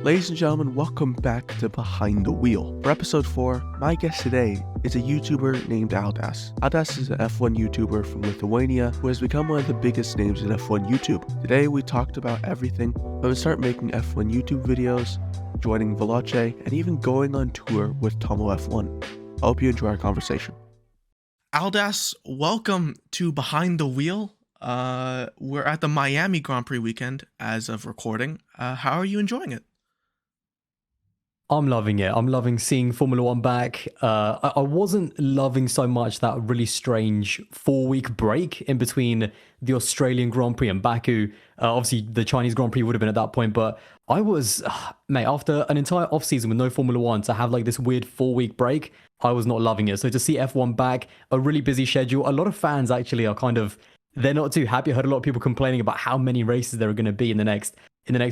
Ladies and gentlemen, welcome back to Behind the Wheel. For episode 4, my guest today is a YouTuber named Aldas. Aldas is an F1 YouTuber from Lithuania who has become one of the biggest names in F1 YouTube. Today we talked about everything from start making F1 YouTube videos, joining Veloce, and even going on tour with Tommo F1. I hope you enjoy our conversation. Aldas, welcome to Behind the Wheel. We're at the Miami Grand Prix weekend as of recording. How are you enjoying it? I'm loving it. I'm loving seeing Formula One back. I wasn't loving so much that really strange 4-week break in between the Australian Grand Prix and Baku. Obviously, the Chinese Grand Prix would have been at that point, but I was, mate, after an entire off-season with no Formula One, to have like this weird 4-week break, I was not loving it. So to see F1 back, a really busy schedule, a lot of fans actually are they're not too happy. I heard a lot of people complaining about how many races there are going to be in the next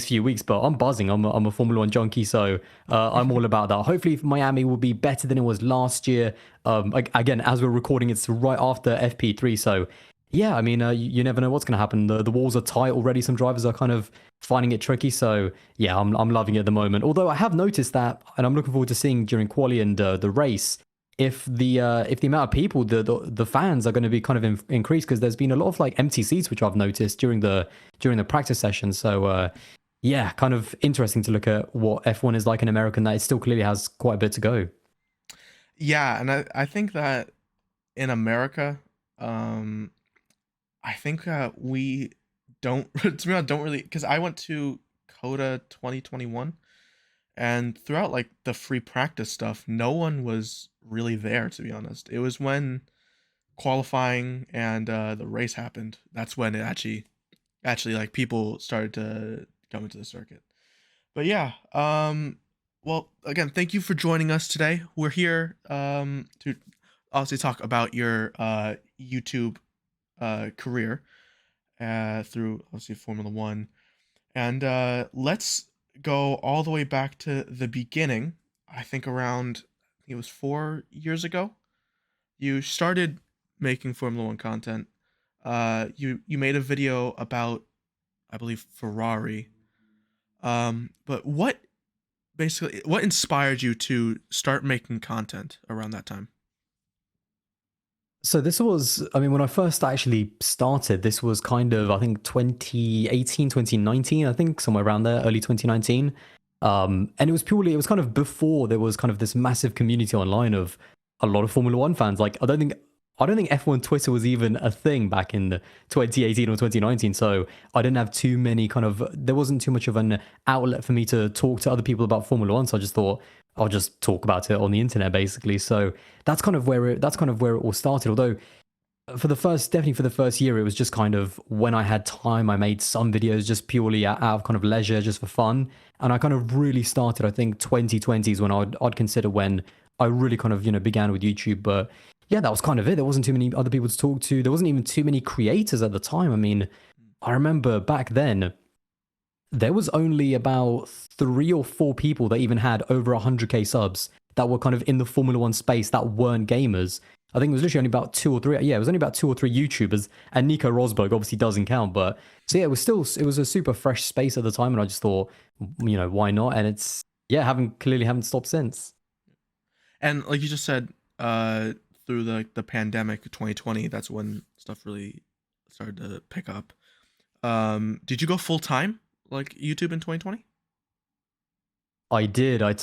few weeks, but I'm buzzing. I'm a Formula One junkie, so I'm all about that. Hopefully Miami will be better than it was last year. Again, as we're recording, it's right after FP3, so yeah, I mean, you never know what's going to happen. The walls are tight already. Some drivers are kind of finding it tricky, so yeah, I'm loving it at the moment. Although I have noticed that, and I'm looking forward to seeing during quali and the race, if the amount of people, the fans are going to be kind of increased, because there's been a lot of like empty seats, which I've noticed during the practice session. So yeah, kind of interesting to look at what F1 is like in America, and that it still clearly has quite a bit to go. Yeah, and I think that in America, I think we don't, to be honest, don't really, because I went to COTA 2021, and throughout like the free practice stuff, no one was really there, to be honest. It was when qualifying and the race happened, that's when it actually like people started to come into the circuit. But yeah, well, again, thank you for joining us today. We're here to obviously talk about your YouTube career through obviously Formula One, and let's go all the way back to the beginning. I think it was 4 years ago. You started making Formula One content. You made a video about, I believe, Ferrari. But what inspired you to start making content around that time? So this was, I mean, when I first actually started, this was kind of, I think 2018, 2019, I think somewhere around there, early 2019. And it was kind of before there was kind of this massive community online of a lot of Formula One fans. Like, I don't think F1 Twitter was even a thing back in the 2018 or 2019. So I didn't have there wasn't too much of an outlet for me to talk to other people about Formula One. So I just thought I'll just talk about it on the internet, basically. So that's kind of where it all started. Although definitely for the first year, it was just kind of when I had time, I made some videos just purely out of kind of leisure, just for fun. And I kind of really started, I think 2020 is when I'd consider when I really kind of, began with YouTube. But yeah, that was kind of it. There wasn't too many other people to talk to. There wasn't even too many creators at the time. I mean, I remember back then, there was only about 3 or 4 people that even had over 100k subs that were kind of in the Formula One space that weren't gamers. I think it was literally only about 2 or 3. Yeah, it was only about 2 or 3 YouTubers, and Nico Rosberg obviously doesn't count. But so yeah, it was a super fresh space at the time, and I just thought, why not? And it's haven't stopped since. And like you just said, through the pandemic 2020, that's when stuff really started to pick up. Did you go full time like YouTube in 2020? I did. I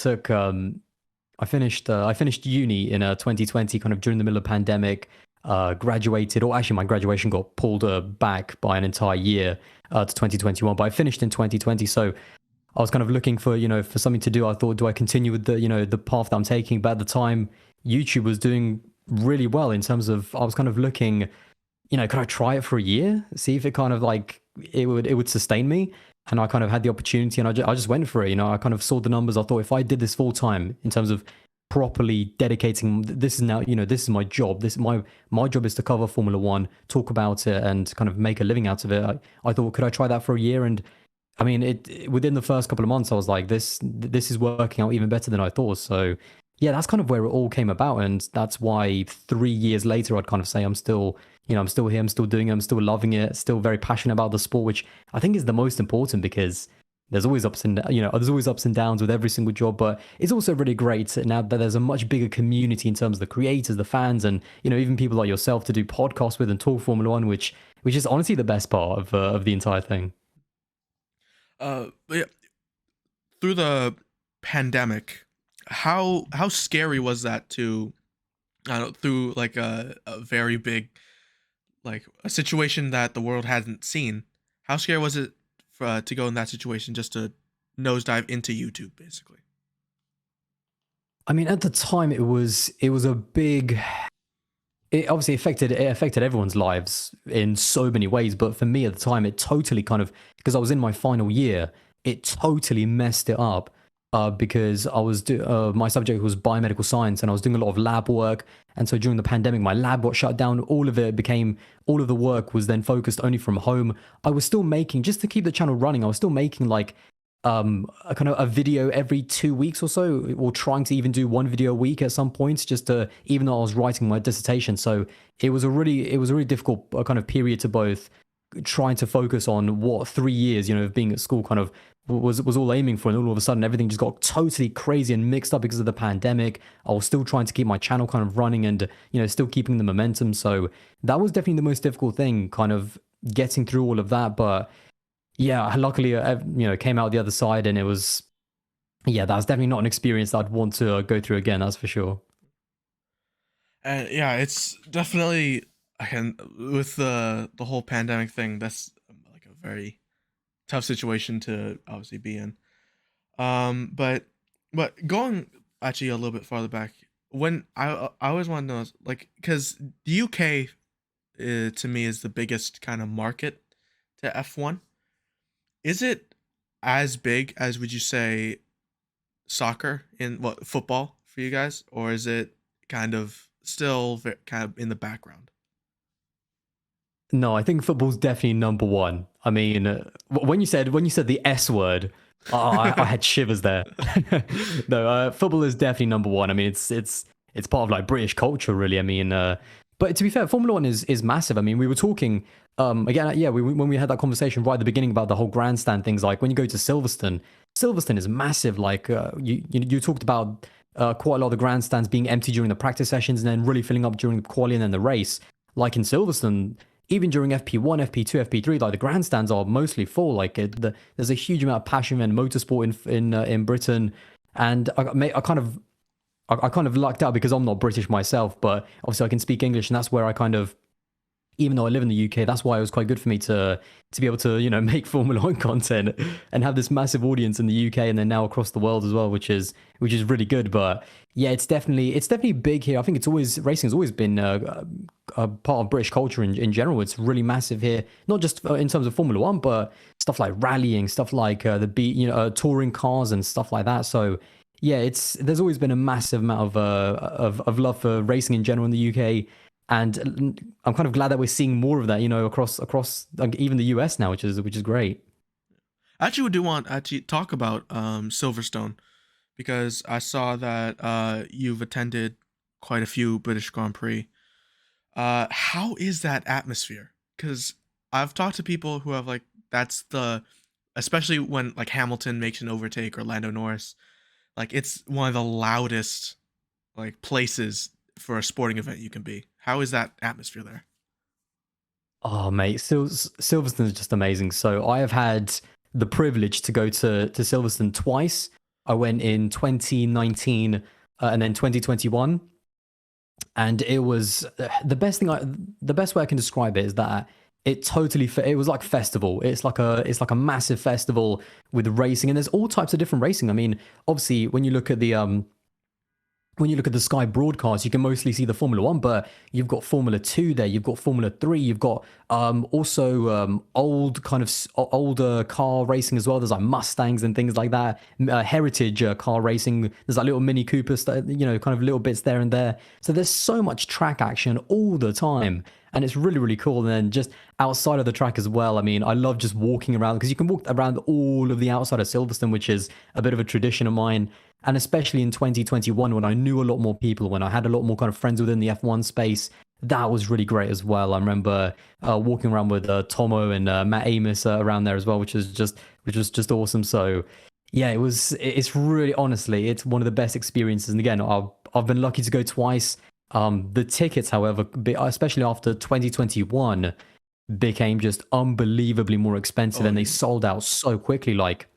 finished uni in 2020, kind of during the middle of pandemic. Graduated, or actually my graduation got pulled back by an entire year to 2021. But I finished in 2020, so I was kind of looking for for something to do. I thought, do I continue with the path that I'm taking? But at the time, YouTube was doing really well in terms of, I was kind of looking, could I try it for a year, see if it kind of like it would sustain me? And I kind of had the opportunity, and I just went for it. I kind of saw the numbers. I thought, if I did this full time in terms of properly dedicating, this is now, this is my job. My job is to cover Formula One, talk about it, and kind of make a living out of it. I thought, could I try that for a year? And I mean, within the first couple of months, I was like, this is working out even better than I thought. So yeah, that's kind of where it all came about. And that's why 3 years later, I'd kind of say I'm still here, I'm still doing it, I'm still loving it, still very passionate about the sport, which I think is the most important, because there's always ups and there's always ups and downs with every single job, but it's also really great now that there's a much bigger community in terms of the creators, the fans, and even people like yourself to do podcasts with and talk Formula One, which is honestly the best part of the entire thing. But yeah, through the pandemic, how scary was that to, I don't know, through like a very big, like a situation that the world hadn't seen? How scary was it for, to go in that situation, just to nosedive into YouTube, basically? I mean, at the time, it was a big. It obviously affected everyone's lives in so many ways, but for me at the time, it totally kind of, because I was in my final year, it totally messed it up. Because my subject was biomedical science, and I was doing a lot of lab work, and so during the pandemic, my lab got shut down. All of the work was then focused only from home. I was still making, just to keep the channel running, I was still making like a kind of a video every 2 weeks or so, or trying to even do one video a week at some points, just to, even though I was writing my dissertation. So it was a really difficult kind of period to both trying to focus on what 3 years of being at school kind of was all aiming for, and all of a sudden everything just got totally crazy and mixed up because of the pandemic. I was still trying to keep my channel kind of running, and still keeping the momentum. So that was definitely the most difficult thing, kind of getting through all of that. But yeah, luckily, came out the other side, and it was, yeah, that's definitely not an experience that I'd want to go through again. That's for sure. And yeah, it's definitely, I can, with the whole pandemic thing. That's like a very tough situation to obviously be in. But going actually a little bit farther back, when I always want to know, like, because the UK, to me, is the biggest kind of market to F1. Is it as big as, would you say, soccer, in what, football for you guys, or is it kind of still kind of in the background? No, I think football's definitely number one. I mean, when you said the S word, I had shivers there. No, football is definitely number one. I mean, it's part of like British culture, really. I mean, but to be fair, Formula One is massive. I mean, we were talking again, yeah, when we had that conversation right at the beginning about the whole grandstand things. Like when you go to Silverstone, Silverstone is massive. Like you talked about quite a lot of the grandstands being empty during the practice sessions, and then really filling up during the quali and then the race. Like in Silverstone, even during FP1, FP2, FP3, like the grandstands are mostly full. Like there's a huge amount of passion in motorsport in Britain, and I kind of lucked out because I'm not British myself, but obviously I can speak English, and that's where I kind of, even though I live in the UK, that's why it was quite good for me to be able to make Formula One content and have this massive audience in the UK, and then now across the world as well, which is really good. But yeah, it's definitely big here. I think racing has always been a part of British culture in general. It's really massive here, not just in terms of Formula One, but stuff like rallying, stuff like touring cars and stuff like that. So yeah, there's always been a massive amount of love for racing in general in the UK, and I'm kind of glad that we're seeing more of that, across like, even the US now, which is great. Actually, we do want to actually talk about Silverstone, because I saw that you've attended quite a few British Grand Prix. How is that atmosphere? Because I've talked to people who have, like, that's the, especially when like Hamilton makes an overtake, or Lando Norris, like it's one of the loudest like places for a sporting event you can be. How is that atmosphere there? Oh, mate, Silverstone is just amazing. So I have had the privilege to go to Silverstone twice. I went in 2019 and then 2021, and it was the best way I can describe it is that it was like festival. It's like a massive festival with racing, and there's all types of different racing. I mean, obviously, when you look at the Sky broadcast, you can mostly see the Formula One, but you've got Formula Two there, you've got Formula Three, you've got also old kind of older car racing as well. There's like Mustangs and things like that, heritage car racing. There's like little Mini Coopers, kind of little bits there and there. So there's so much track action all the time, and it's really really cool. And then just outside of the track as well. I mean, I love just walking around, because you can walk around all of the outside of Silverstone, which is a bit of a tradition of mine. And especially in 2021, when I knew a lot more people, when I had a lot more kind of friends within the F1 space, that was really great as well. I remember walking around with Tommo and Matt Amos around there as well, which was just awesome. So yeah, it's really, honestly, it's one of the best experiences. And again, I've been lucky to go twice. The tickets, however, especially after 2021, became just unbelievably more expensive, Oh and they yeah. sold out so quickly. Like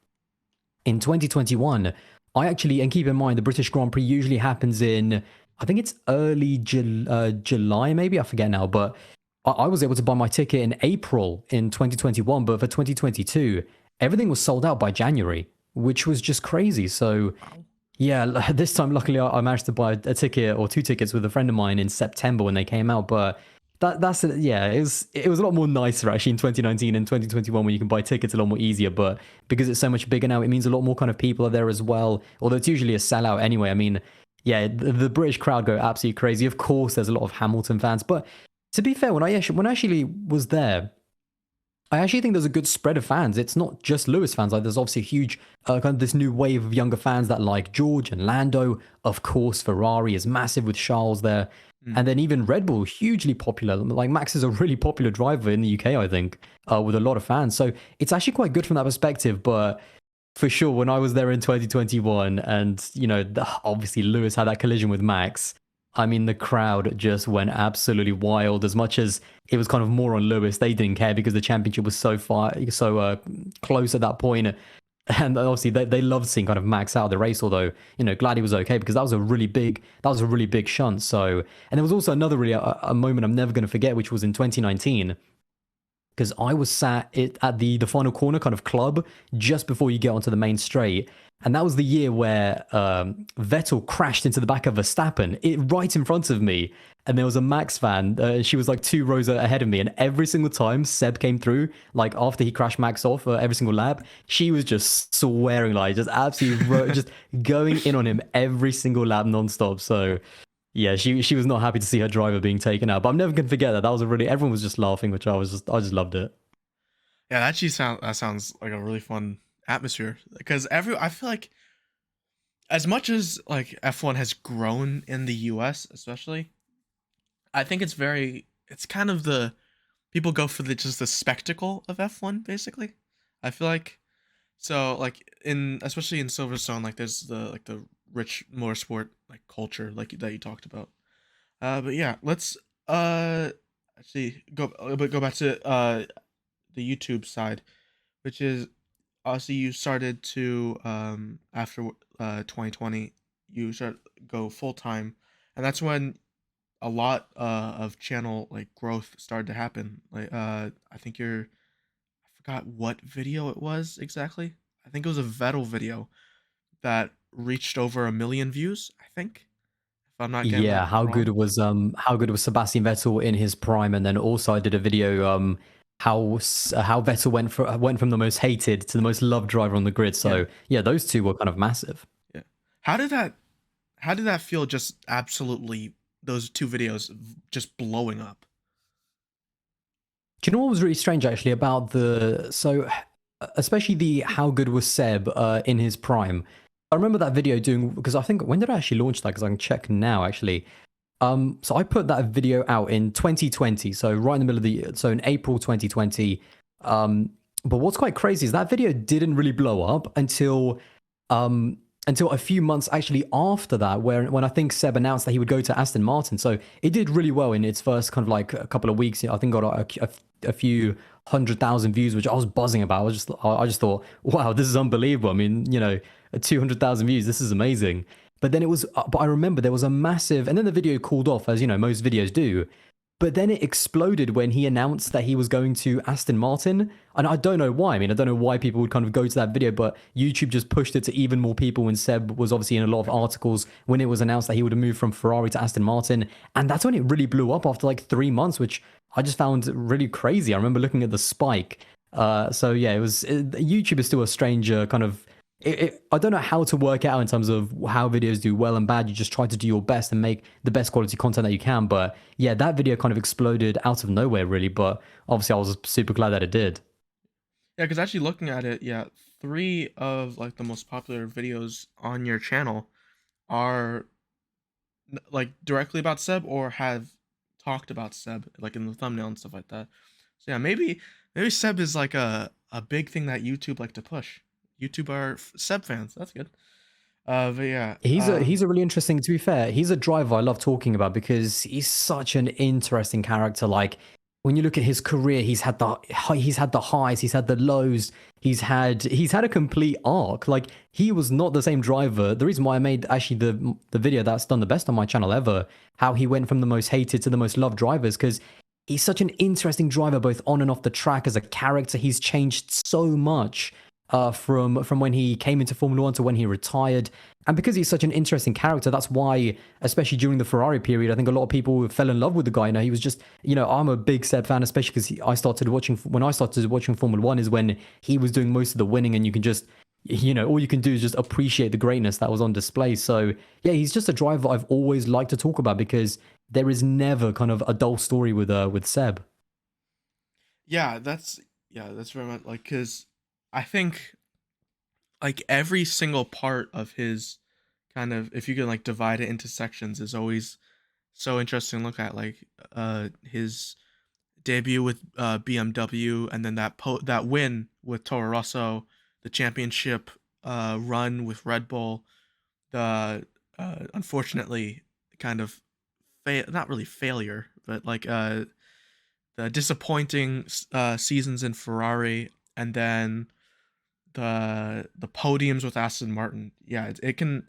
in 2021, I actually, and keep in mind, the British Grand Prix usually happens in, I think it's early July, maybe, I forget now, but I was able to buy my ticket in April in 2021, but for 2022, everything was sold out by January, which was just crazy. So Wow. yeah, this time, luckily, I managed to buy a ticket or two tickets with a friend of mine in September when they came out. But yeah, it was a lot more nicer actually in 2019 and 2021 when you can buy tickets a lot more easier. But because it's so much bigger now, it means a lot more kind of people are there as well. Although it's usually a sellout anyway. I mean, yeah, the British crowd go absolutely crazy. Of course, there's a lot of Hamilton fans, but to be fair, when I actually was there, I actually think there's a good spread of fans. It's not just Lewis fans. Like, there's obviously a huge kind of this new wave of younger fans that like George and Lando. Of course, Ferrari is massive with Charles there, Mm. and then even Red Bull, hugely popular. Like Max is a really popular driver in the UK, I think, with a lot of fans. So it's actually quite good from that perspective. But for sure, when I was there in 2021, and obviously Lewis had that collision with Max. I mean, the crowd just went absolutely wild. As much as it was kind of more on Lewis, they didn't care because the championship was so close at that point. And obviously, they loved seeing kind of Max out of the race. Although, glad he was okay, because that was a really big shunt. So, and there was also another really a moment I'm never going to forget, which was in 2019, because I was sat at the final corner kind of club just before you get onto the main straight. And that was the year where Vettel crashed into the back of Verstappen, right in front of me. And there was a Max fan. She was like 2 rows ahead of me. And every single time Seb came through, like after he crashed Max off every single lap, she was just swearing, like just absolutely, just going in on him every single lap nonstop. So yeah, she was not happy to see her driver being taken out. But I'm never gonna forget that. That was a really, everyone was just laughing, which I just loved it. Yeah, that sounds like a really fun atmosphere because every I feel like as much as like F1 has grown in the US especially, I think it's kind of the people go for the just the spectacle of F1 basically. I feel like so like in especially in Silverstone like there's the rich motorsport like culture like that you talked about. But yeah, let's actually go back to the YouTube side, which is obviously you started to after 2020 you start go full time, and that's when a lot of channel like growth started to happen. Like I think I forgot what video it was exactly. I think it was a Vettel video that reached over 1 million views. I think if I'm not getting that Yeah, wrong. how good was Sebastian Vettel in his prime, and then also I did a video how Vettel went from the most hated to the most loved driver on the grid. Yeah, So yeah, those two were kind of massive. yeah. How did that how did that feel? Just absolutely those two videos just blowing up. Do you know what was really strange actually about especially the how good was Seb in his prime? I remember that video doing, because I think, when did I actually launch that? Because I can check now actually. So I put that video out in 2020, so right in the middle of so in April 2020. But what's quite crazy is that video didn't really blow up um, until a few months actually after that, where when I think Seb announced that he would go to Aston Martin. So it did really well in its first kind of like a couple of weeks. I think got a few 100,000 views, which I was buzzing about. I just thought, wow, this is unbelievable. I mean, 200,000 views, this is amazing. But then but I remember there was a massive, and then the video cooled off, as most videos do. But then it exploded when he announced that he was going to Aston Martin. And I don't know why. I mean, I don't know why people would kind of go to that video, but YouTube just pushed it to even more people when Seb was obviously in a lot of articles when it was announced that he would have moved from Ferrari to Aston Martin. And that's when it really blew up after like 3 months, which I just found really crazy. I remember looking at the spike. So yeah, YouTube is still a stranger kind of, I don't know how to work it out in terms of how videos do well and bad. You just try to do your best and make the best quality content that you can. But yeah, that video kind of exploded out of nowhere, really. But obviously, I was super glad that it did. Yeah, because actually looking at it, yeah, three of like the most popular videos on your channel are like directly about Seb or have talked about Seb like in the thumbnail and stuff like that. So yeah, maybe Seb is like a big thing that YouTube like to push. YouTube are Seb fans. That's good. But yeah, He's a really interesting. To be fair, he's a driver I love talking about because he's such an interesting character. Like when you look at his career, he's had the highs, he's had the lows, he's had a complete arc. Like he was not the same driver. The reason why I made actually the video that's done the best on my channel ever, how he went from the most hated to the most loved drivers, because he's such an interesting driver both on and off the track as a character. He's changed so much from when he came into Formula One to when he retired. And because he's such an interesting character, that's why, especially during the Ferrari period, I think a lot of people fell in love with the guy. You know, he was just, I'm a big Seb fan, especially because when I started watching Formula One is when he was doing most of the winning, and you can just, all you can do is just appreciate the greatness that was on display. So yeah, he's just a driver I've always liked to talk about because there is never kind of a dull story with Seb. yeah, that's very much like because I think like every single part of his kind of if you can like divide it into sections is always so interesting to look at like his debut with BMW and then that win with Toro Rosso, the championship run with Red Bull, the unfortunately kind of not really failure but like the disappointing seasons in Ferrari and then the podiums with Aston Martin. Yeah, it can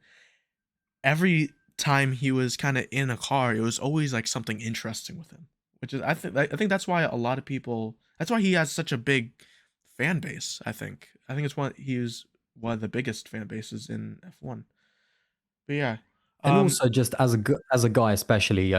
every time he was kind of in a car, it was always like something interesting with him, which is I think that's why a lot of people that's why he has such a big fan base. I think it's he was one of the biggest fan bases in F1. But yeah, And um, also, just as a guy, especially,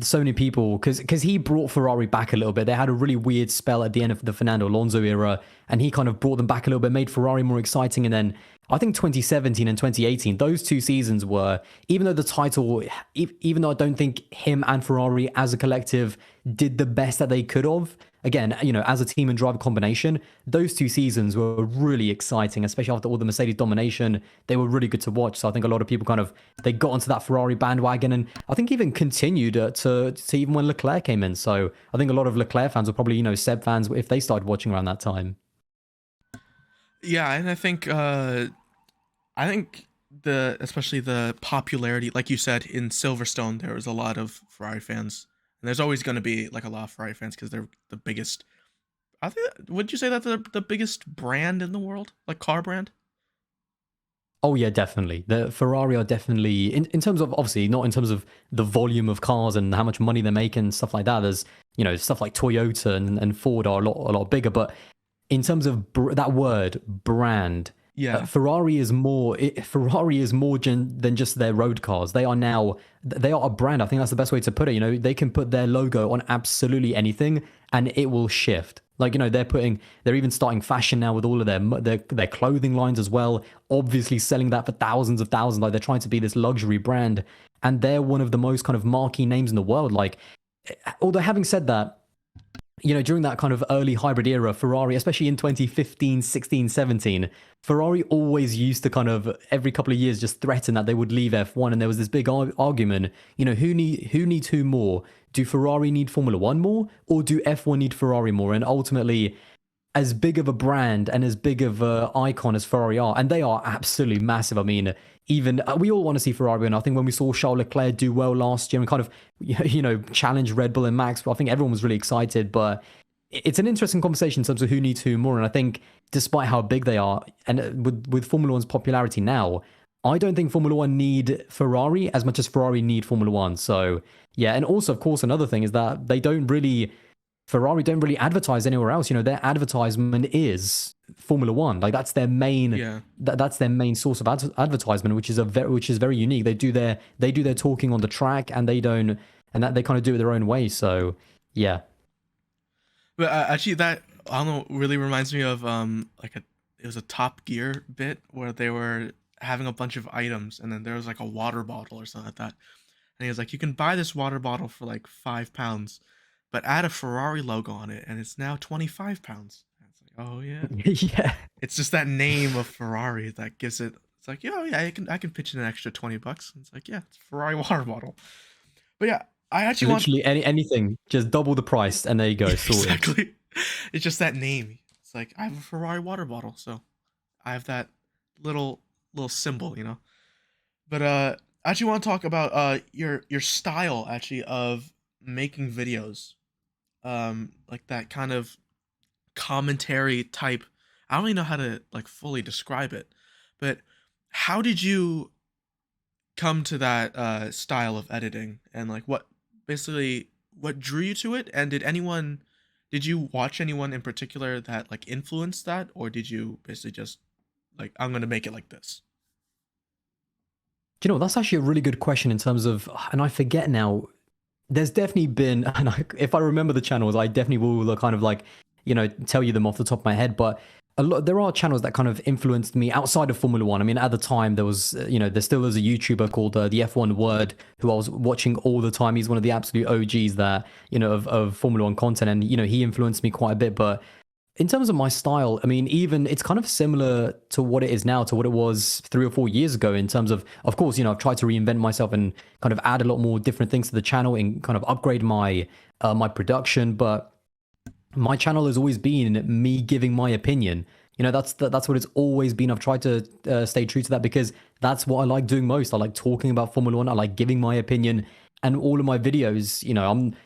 so many people because he brought Ferrari back a little bit. They had a really weird spell at the end of the Fernando Alonso era, and he kind of brought them back a little bit, made Ferrari more exciting. And then I think 2017 and 2018, those 2 seasons were, even though the title, even though I don't think him and Ferrari as a collective did the best that they could have. Again, as a team and driver combination, those 2 seasons were really exciting, especially after all the Mercedes domination. They were really good to watch. So I think a lot of people kind of they got onto that Ferrari bandwagon, and I think even continued to even when Leclerc came in. So I think a lot of Leclerc fans were probably Seb fans if they started watching around that time. yeah, and I think the especially the popularity, like you said, in Silverstone, there was a lot of Ferrari fans, and there's always going to be like a lot of Ferrari fans because they're the biggest. I think. Would you say that the biggest brand in the world, like car brand? Oh yeah, definitely. The Ferrari are definitely in terms of obviously not in terms of the volume of cars and how much money they're making, stuff like that. There's stuff like Toyota and Ford are a lot bigger, but in terms of that word brand, Yeah, Ferrari is more than just their road cars. They are a brand. I think that's the best way to put it. They can put their logo on absolutely anything and it will shift. Like they're even starting fashion now with all of their clothing lines as well. Obviously selling that for thousands of thousands. Like they're trying to be this luxury brand, and they're one of the most kind of marquee names in the world. Like, although having said that, during that kind of early hybrid era, Ferrari, especially in 2015, 16, 17, Ferrari always used to kind of every couple of years just threaten that they would leave F1. And there was this big argument, who needs who more? Do Ferrari need Formula One more, or do F1 need Ferrari more? And ultimately, as big of a brand and as big of an icon as Ferrari are, and they are absolutely massive. I mean, even we all want to see Ferrari, and I think when we saw Charles Leclerc do well last year and kind of challenge Red Bull and Max, I think everyone was really excited. But it's an interesting conversation in terms of who needs who more. And I think despite how big they are, and with Formula One's popularity now, I don't think Formula One need Ferrari as much as Ferrari need Formula One. So yeah, and also of course another thing is that Ferrari don't really advertise anywhere else. Their advertisement is Formula One. Like yeah. that's their main source of advertisement, which is very unique. They do their talking on the track, and that they kind of do it their own way. So yeah. But actually, that I don't know really reminds me of like it was a Top Gear bit where they were having a bunch of items and then there was like a water bottle or something like that, and he was like, you can buy this water bottle for like £5, but add a Ferrari logo on it, and it's now £25. And it's like, oh yeah, Yeah. it's just that name of Ferrari that gives it. It's like, yeah, I can pitch in an extra $20. And it's like, yeah, it's a Ferrari water bottle. But yeah, I actually want Literally anything, just double the price, and there you go, sorted. exactly. It's just that name. It's like I have a Ferrari water bottle, so I have that little little symbol, you know. But I actually want to talk about your style actually of making videos. Like that kind of commentary type. I don't even know how to like fully describe it, but how did you come to that style of editing, and like what basically what drew you to it, and did you watch anyone in particular that like influenced that, or did you basically just like I'm gonna make it like this? Do you know, that's actually a really good question in terms of, and I forget now, there's definitely been, and if I remember the channels, I definitely will kind of like, tell you them off the top of my head. But there are channels that kind of influenced me outside of Formula One. I mean, at the time, there was, there still is a YouTuber called the F1 Word who I was watching all the time. He's one of the absolute OGs that, of Formula One content. And, he influenced me quite a bit. But in terms of my style, I mean, even it's kind of similar to what it is now, to what it was 3 or 4 years ago. In terms of course, I've tried to reinvent myself and kind of add a lot more different things to the channel and kind of upgrade my production. But my channel has always been me giving my opinion. That's what it's always been. I've tried to stay true to that because that's what I like doing most. I like talking about Formula One. I like giving my opinion, and all of my videos. I'm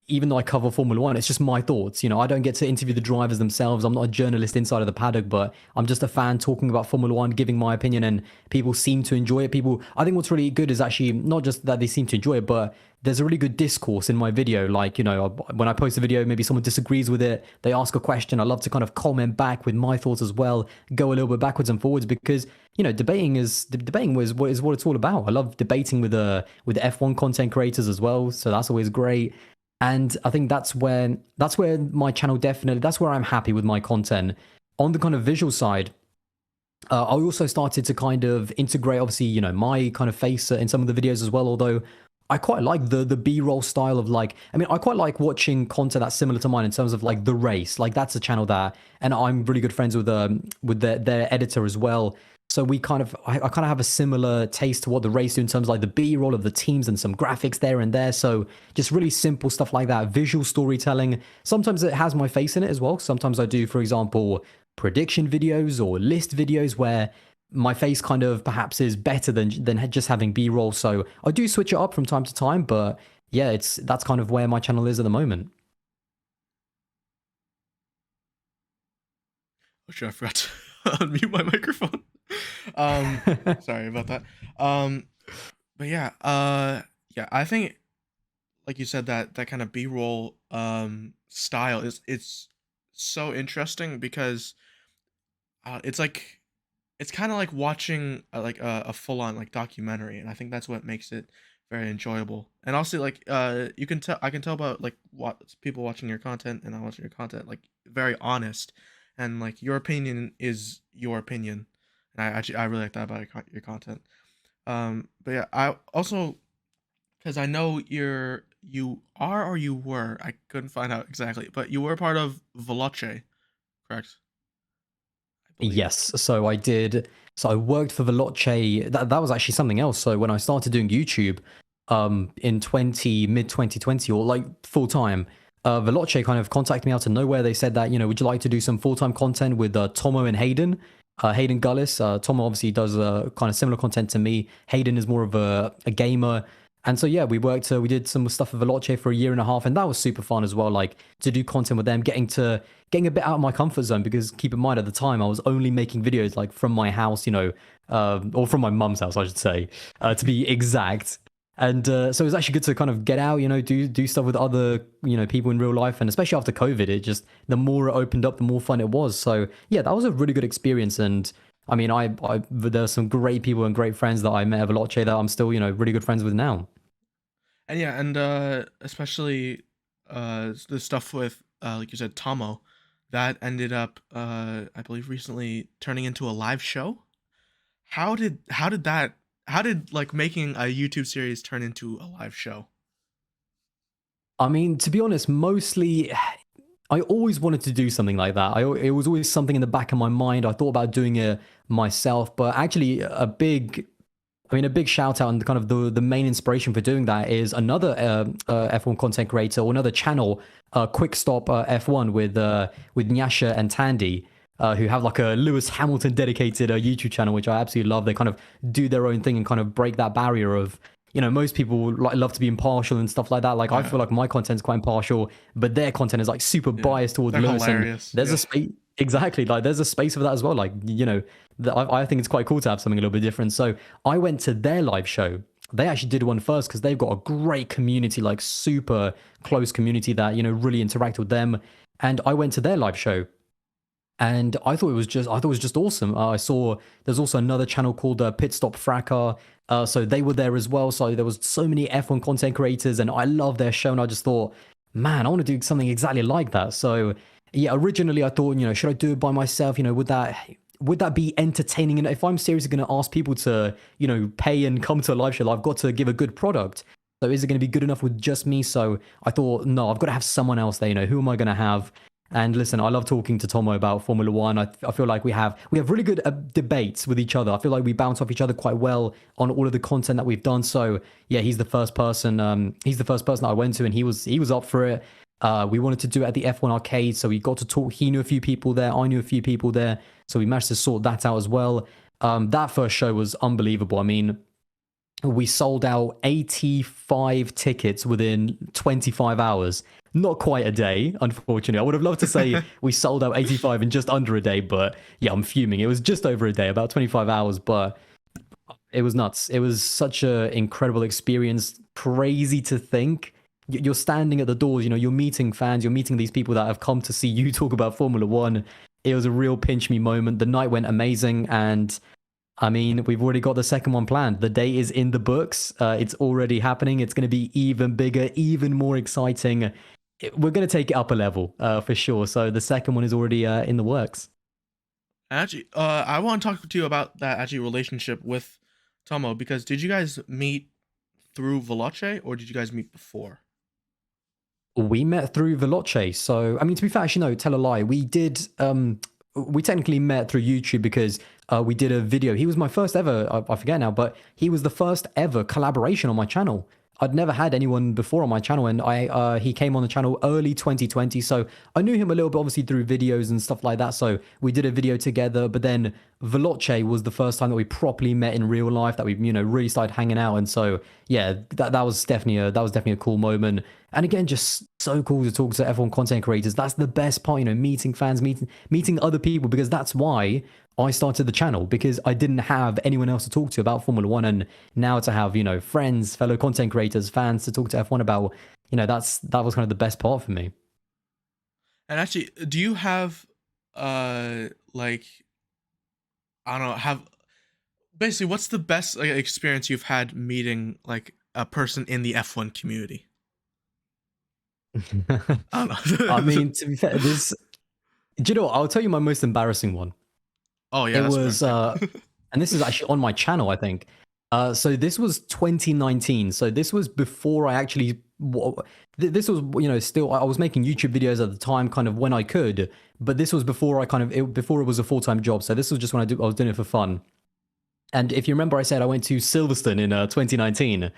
even though I cover Formula One, it's just my thoughts. I don't get to interview the drivers themselves. I'm not a journalist inside of the paddock, but I'm just a fan talking about Formula One, giving my opinion, and people seem to enjoy it. I think what's really good is actually not just that they seem to enjoy it, but there's a really good discourse in my video. Like, when I post a video, maybe someone disagrees with it, they ask a question. I love to kind of comment back with my thoughts as well, go a little bit backwards and forwards because debating is what it's all about. I love debating with F1 content creators as well, so that's always great. And I think that's where my channel definitely, that's where I'm happy with my content. On the kind of visual side, I also started to kind of integrate, obviously, my kind of face in some of the videos as well. Although I quite like the B-roll style of like, I mean, I quite like watching content that's similar to mine in terms of like The Race. Like that's a channel that, and I'm really good friends with their editor as well. So I kind of have a similar taste to what The Race do in terms of like the B-roll of the teams and some graphics there and there. So just really simple stuff like that, visual storytelling. Sometimes it has my face in it as well. Sometimes I do, for example, prediction videos or list videos where my face kind of perhaps is better than just having B-roll. So I do switch it up from time to time, but yeah, that's kind of where my channel is at the moment. Oh shit, I forgot to unmute my microphone. um Sorry about that. Um but yeah, yeah, I think like you said that kind of B-roll style is it's so interesting because it's like it's kind of like watching like a full-on like documentary, and I think that's what makes it very enjoyable. And also like you can tell I can tell about like what people watching your content and I watching your content, like very honest, and like your opinion is your opinion, and I really like that about your content. But yeah, I also, because I know you are or you were, I couldn't find out exactly, but you were part of Veloce, correct? I believe. Yes, so I did. So I worked for Veloce. That was actually something else. So when I started doing YouTube, in 2020 or like full time, Veloce kind of contacted me out of nowhere. They said that would you like to do some full time content with Tommo and Hayden, Hayden Gullis. Tommo obviously does kind of similar content to me. Hayden is more of a gamer. And so yeah, we worked. We did some stuff with Veloce for a year and a half, and that was super fun as well. Like to do content with them, getting a bit out of my comfort zone because keep in mind at the time I was only making videos like from my house, or from my mum's house, I should say, to be exact. And so it was actually good to kind of get out, do stuff with other, people in real life. And especially after COVID, it just, the more it opened up, the more fun it was. So yeah, that was a really good experience. And I mean, there are some great people and great friends that I met at Veloce that I'm still, really good friends with now. And yeah, and especially the stuff with like you said, Tommo, that ended up I believe recently turning into a live show. How did like making a YouTube series turn into a live show? I mean, to be honest, mostly I always wanted to do something like that. It was always something in the back of my mind. I thought about doing it myself, but actually, I mean, a big shout out and kind of the main inspiration for doing that is another F1 content creator or another channel, Quick Stop F1 with Nyasha and Tandy, who have like a Lewis Hamilton dedicated YouTube channel, which I absolutely love. They kind of do their own thing and kind of break that barrier of, you know, most people like love to be impartial and stuff like that. Like I Yeah, feel like my content's quite impartial, but their content is like super yeah. biased towards They're Lewis, and hilarious. there's Yeah. a space. Exactly, like there's a space for that as well. Like, you know, I think it's quite cool to have something a little bit different. So I went to their live show. They actually did one first because they've got a great community, like super close community that, you know, really interact with them. And I went to their live show, and I thought it was just awesome. I saw there's also another channel called Pit Stop Fracas. So they were there as well. So there was so many F1 content creators, and I love their show. And I just thought, man, I want to do something exactly like that. So yeah, originally I thought, you know, should I do it by myself? You know, would that be entertaining? And if I'm seriously going to ask people to, you know, pay and come to a live show, I've got to give a good product. So is it going to be good enough with just me? So I thought, no, I've got to have someone else there. You know, who am I going to have? And listen, I love talking to Tommo about Formula One. I feel like we have really good debates with each other. I feel like we bounce off each other quite well on all of the content that we've done. So yeah, he's the first person. He's the first person that I went to, and he was up for it. We wanted to do it at the F1 arcade, so we got to talk. He knew a few people there. I knew a few people there, so we managed to sort that out as well. That first show was unbelievable. I mean, we sold out 85 tickets within 25 hours. Not quite a day, unfortunately. I would have loved to say we sold out 85 in just under a day, but yeah, I'm fuming. It was just over a day, about 25 hours, but it was nuts. It was such an incredible experience. Crazy to think. You're standing at the doors, you know, you're meeting fans, you're meeting these people that have come to see you talk about Formula One. It was a real pinch me moment. The night went amazing, and I mean, we've already got the second one planned. The date is in the books. It's already happening. It's going to be even bigger, even more exciting. We're going to take it up a level for sure. So the second one is already in the works. Actually, I want to talk to you about that actually relationship with Tomo, because did you guys meet through Veloce or did you guys meet before? We met through Veloce. So, I mean, to be fair, actually, no, tell a lie. We technically met through YouTube because we did a video. He was my first ever, I forget now, but he was the first ever collaboration on my channel. I'd never had anyone before on my channel, and he came on the channel early 2020. So I knew him a little bit, obviously through videos and stuff like that. So we did a video together. But then Veloce was the first time that we properly met in real life, that we, you know, really started hanging out. And so yeah, that was definitely a cool moment. And again, just so cool to talk to F1 content creators. That's the best part, you know, meeting fans, meeting other people, because that's why I started the channel, because I didn't have anyone else to talk to about Formula One. And now to have, you know, friends, fellow content creators, fans to talk to F1 about, you know, that was kind of the best part for me. And actually, do you have like, I don't know, have basically what's the best like, experience you've had meeting like a person in the F1 community? I don't I know. mean, to be fair, do you know what? I'll tell you my most embarrassing one. Oh yeah, It that's was, fair. and this is actually on my channel, I think. So this was 2019. So this was before I actually, this was, you know, still, I was making YouTube videos at the time, kind of when I could, but this was before before it was a full-time job. So this was just when I was doing it for fun. And if you remember, I said I went to Silverstone in 2019. Mhm.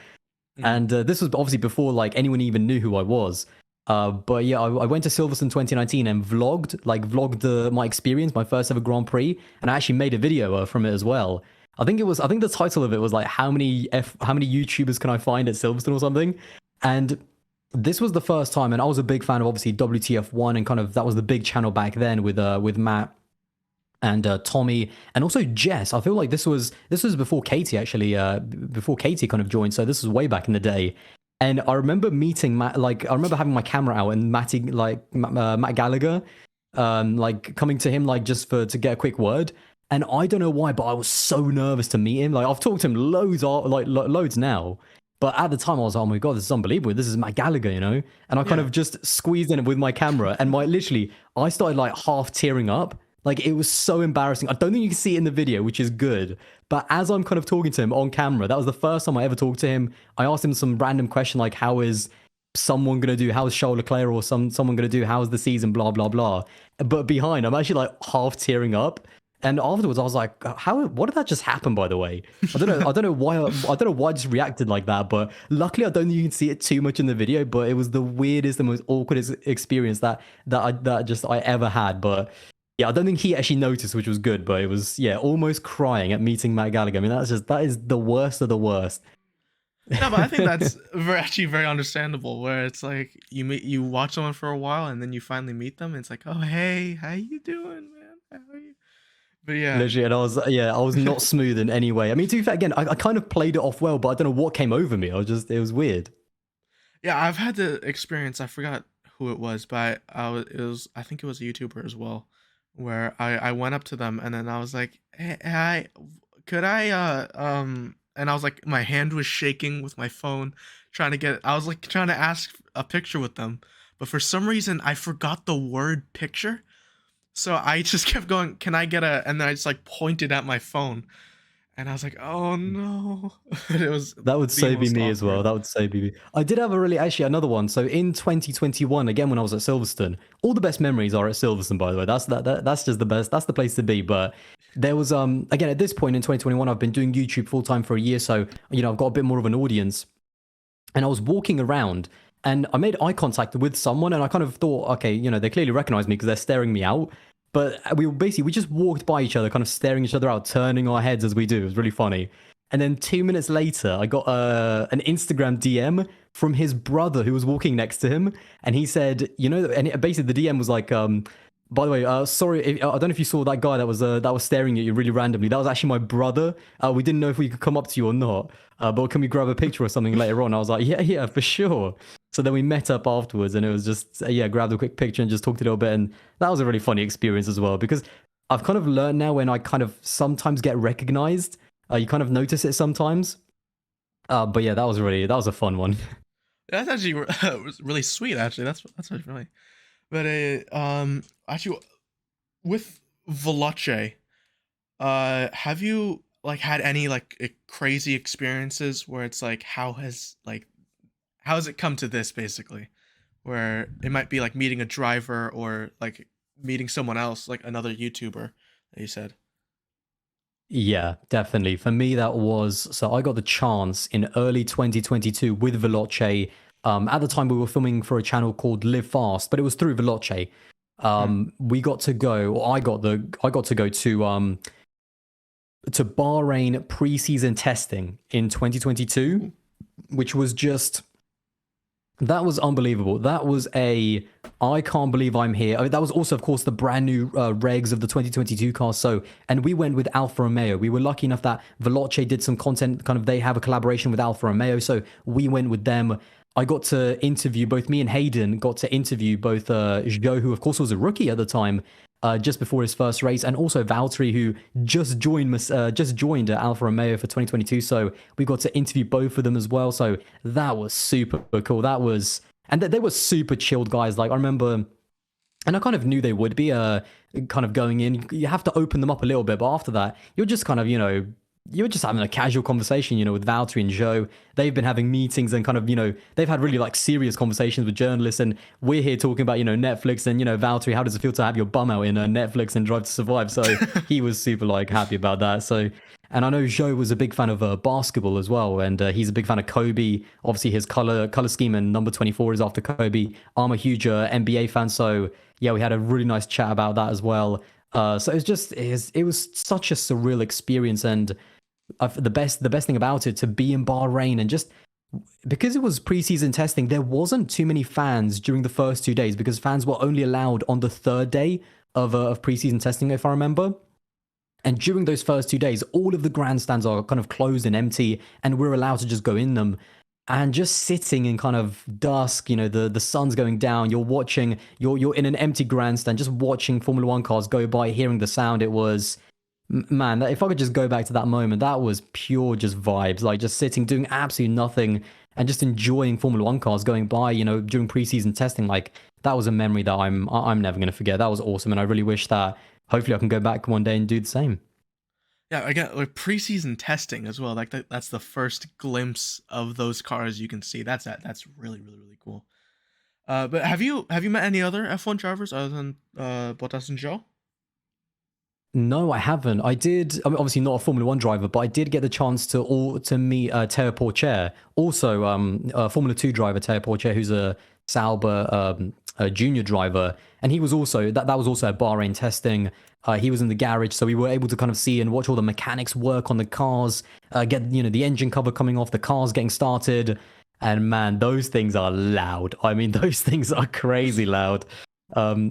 And this was obviously before like anyone even knew who I was. But yeah, I went to Silverstone 2019 and vlogged my experience, my first ever Grand Prix, and I actually made a video from it as well. I think the title of it was like how many YouTubers can I find at Silverstone or something. And this was the first time, and I was a big fan of obviously WTF1, and kind of that was the big channel back then with Matt and Tommy, and also Jess. I feel like this was before Katie actually, before Katie kind of joined. So this was way back in the day. And I remember meeting Matt. Like I remember having my camera out and Matt Gallagher, like coming to him like just to get a quick word. And I don't know why, but I was so nervous to meet him. Like I've talked to him loads now. But at the time, I was like, oh my God, this is unbelievable. This is Matt Gallagher, you know? And I kind Yeah. of just squeezed in with my camera, and I started like half tearing up. Like it was so embarrassing. I don't think you can see it in the video, which is good. But as I'm kind of talking to him on camera, that was the first time I ever talked to him. I asked him some random question like, how is someone going to do, how is Charles Leclerc or someone going to do, how's the season, blah, blah, blah. But behind, I'm actually like half tearing up. And afterwards, I was like, "How? What did that just happen?" By the way, I don't know. I don't know why. I don't know why I just reacted like that. But luckily, I don't think you can see it too much in the video. But it was the weirdest, the most awkward experience that I ever had. But yeah, I don't think he actually noticed, which was good. But it was, yeah, almost crying at meeting Matt Gallagher. I mean, that is the worst of the worst. No, but I think that's actually very understandable. Where it's like you watch someone for a while, and then you finally meet them, and it's like, oh hey, how you doing, man? How are you? But yeah, Literally, and I was not smooth in any way. I mean, to be fair, again, I kind of played it off well, but I don't know what came over me. It was weird. yeah, I've had the experience. I forgot who it was, but I think it was a YouTuber as well, where I went up to them and then I was like, hey, could I and I was like, my hand was shaking with my phone, I was like trying to ask a picture with them, but for some reason I forgot the word picture, so I just kept going, can I get a, and then I just like pointed at my phone, and I was like, oh no, it was That would the so be most me as well. awkward. That would so be me. I did have a really, actually, another one. So in 2021, again when I was at Silverstone, all the best memories are at Silverstone. By the way, that's just the best. That's the place to be. But there was again at this point in 2021, I've been doing YouTube full time for a year, so I've got a bit more of an audience. And I was walking around and I made eye contact with someone and I kind of thought, okay, they clearly recognize me because they're staring me out. But we just walked by each other, kind of staring each other out, turning our heads as we do. It was really funny. And then 2 minutes later, I got an Instagram DM from his brother who was walking next to him. And he said, and basically the DM was like, by the way, sorry, I don't know if you saw that guy that was staring at you really randomly. That was actually my brother. We didn't know if we could come up to you or not, but can we grab a picture or something later on? I was like, yeah, for sure. So then we met up afterwards, and it was just yeah, grabbed a quick picture and just talked a little bit, and that was a really funny experience as well because I've kind of learned now when I kind of sometimes get recognized, you kind of notice it sometimes. But yeah, that was a fun one. That's actually was really sweet. Actually, that's really funny. But actually, with Veloce, have you like had any like crazy experiences where it's like how has it come to this basically, where it might be like meeting a driver or like meeting someone else, like another YouTuber that you said. Yeah, definitely. For me, that was so I got the chance in early 2022 with Veloce. At the time, we were filming for a channel called Live Fast, but it was through Veloce. Hmm. We got to go, or I got to go to Bahrain preseason testing in 2022, Ooh. which was just that was unbelievable. That was a I can't believe I'm here. I mean, that was also, of course, the brand new regs of the 2022 car. So, and we went with Alfa Romeo. We were lucky enough that Veloce did some content. Kind of, they have a collaboration with Alfa Romeo, so we went with them. I got to interview both me and Hayden. Got to interview both Joe, who of course was a rookie at the time, just before his first race, and also Valtteri, who just joined Alfa Romeo for 2022. So we got to interview both of them as well. So that was super cool. That was, and they were super chilled guys. Like I remember, and I kind of knew they would be kind of going in. You have to open them up a little bit, but after that, you're just kind of you're just having a casual conversation, with Valtteri and Joe. They've been having meetings and kind of, they've had really like serious conversations with journalists. And we're here talking about, Netflix and, Valtteri, how does it feel to have your bum out in Netflix and Drive to Survive? So he was super like happy about that. So, and I know Joe was a big fan of basketball as well. And he's a big fan of Kobe. Obviously his color scheme and number 24 is after Kobe. I'm a huge NBA fan. So yeah, we had a really nice chat about that as well. So it was such a surreal experience. And the best thing about it to be in Bahrain and just because it was preseason testing, there wasn't too many fans during the first 2 days because fans were only allowed on the third day of preseason testing, if I remember. And during those first 2 days, all of the grandstands are kind of closed and empty, and we're allowed to just go in them. And just sitting in kind of dusk, the sun's going down. You're in an empty grandstand, just watching Formula One cars go by, hearing the sound. It was man, if I could just go back to that moment, that was pure just vibes, like just sitting, doing absolutely nothing, and just enjoying Formula One cars going by, during preseason testing. Like that was a memory that I'm never going to forget. That was awesome, and I really wish that hopefully I can go back one day and do the same. Yeah, again, like preseason testing as well. Like that's the first glimpse of those cars you can see. That's really really really cool. But have you met any other F1 drivers other than Bottas and Joe? No, I haven't. I did. I mean, obviously not a Formula One driver, but I did get the chance to meet Teo Porcher, also a Formula Two driver, Teo Porcher, who's a Sauber a junior driver, and he was also that was also at Bahrain testing. He was in the garage, so we were able to kind of see and watch all the mechanics work on the cars, get the engine cover coming off, the cars getting started, and man, those things are loud. I mean, those things are crazy loud.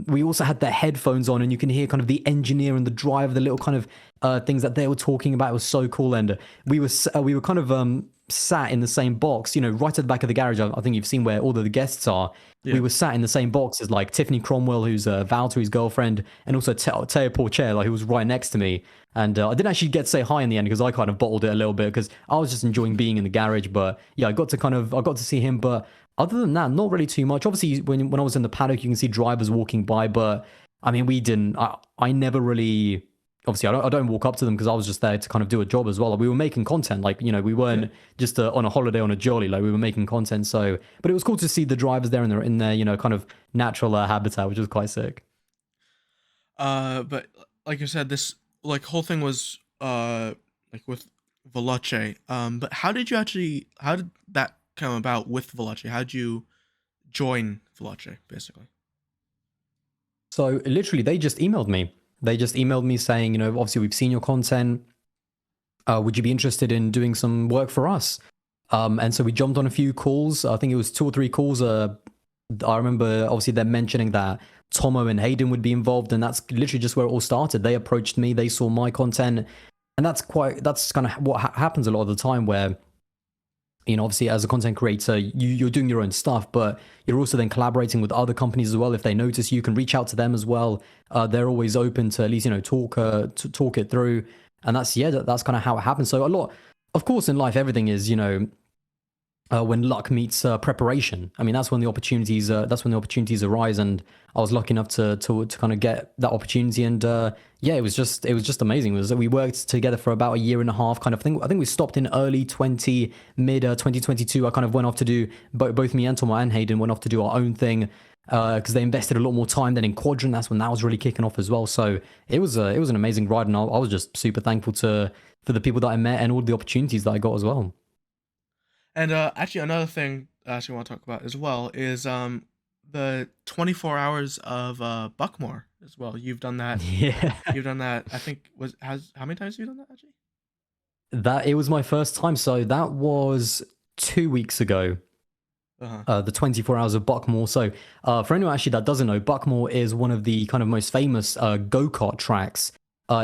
We also had the headphones on, and you can hear kind of the engineer and the driver, the little kind of things that they were talking about. It was so cool, and we were kind of sat in the same box, right at the back of the garage. I think you've seen where all of the guests are. Yeah. We were sat in the same box as like Tiffany Cromwell, who's Valtteri's girlfriend, and also Teo Porcher, like, who was right next to me. And I didn't actually get to say hi in the end because I kind of bottled it a little bit because I was just enjoying being in the garage. But yeah, I got to see him, but other than that, not really too much. Obviously, when I was in the paddock, you can see drivers walking by, but I mean, we didn't. I never really. Obviously, I don't walk up to them because I was just there to kind of do a job as well. Like, we were making content, like, we weren't just on a holiday on a jolly. Like, we were making content. So, but it was cool to see the drivers there in their kind of natural habitat, which was quite sick. But like you said, this like whole thing was like with Veloce. But how did that come about with Veloce? How did you join Veloce, basically? So literally, they just emailed me. They just emailed me saying, obviously we've seen your content. Would you be interested in doing some work for us? And so we jumped on a few calls. I think it was 2 or 3 calls. I remember obviously them mentioning that Tommo and Hayden would be involved, and that's literally just where it all started. They approached me, they saw my content, and that's kind of what happens a lot of the time where, obviously as a content creator, you're doing your own stuff, but you're also then collaborating with other companies as well. If they notice you can reach out to them as well. They're always open to at least, talk it through. And that's kind of how it happens. So a lot, of course, in life, everything is, when luck meets preparation. I mean, that's when the opportunities arise, and I was lucky enough to kind of get that opportunity. And yeah, it was just amazing. We worked together for about a year and a half, kind of thing. I think we stopped in mid 2022. I kind of went off to do both me and Tommo and Hayden went off to do our own thing because they invested a lot more time than in Quadrant. That's when that was really kicking off as well. So it was an amazing ride, and I was just super thankful for the people that I met and all the opportunities that I got as well. And actually, another thing I actually want to talk about as well is the 24 hours of Buckmore as well. You've done that. Yeah. You've done that. I think how many times have you done that actually? That it was my first time. So that was 2 weeks ago. The 24 hours of Buckmore. So for anyone actually that doesn't know, Buckmore is one of the kind of most famous go-kart tracks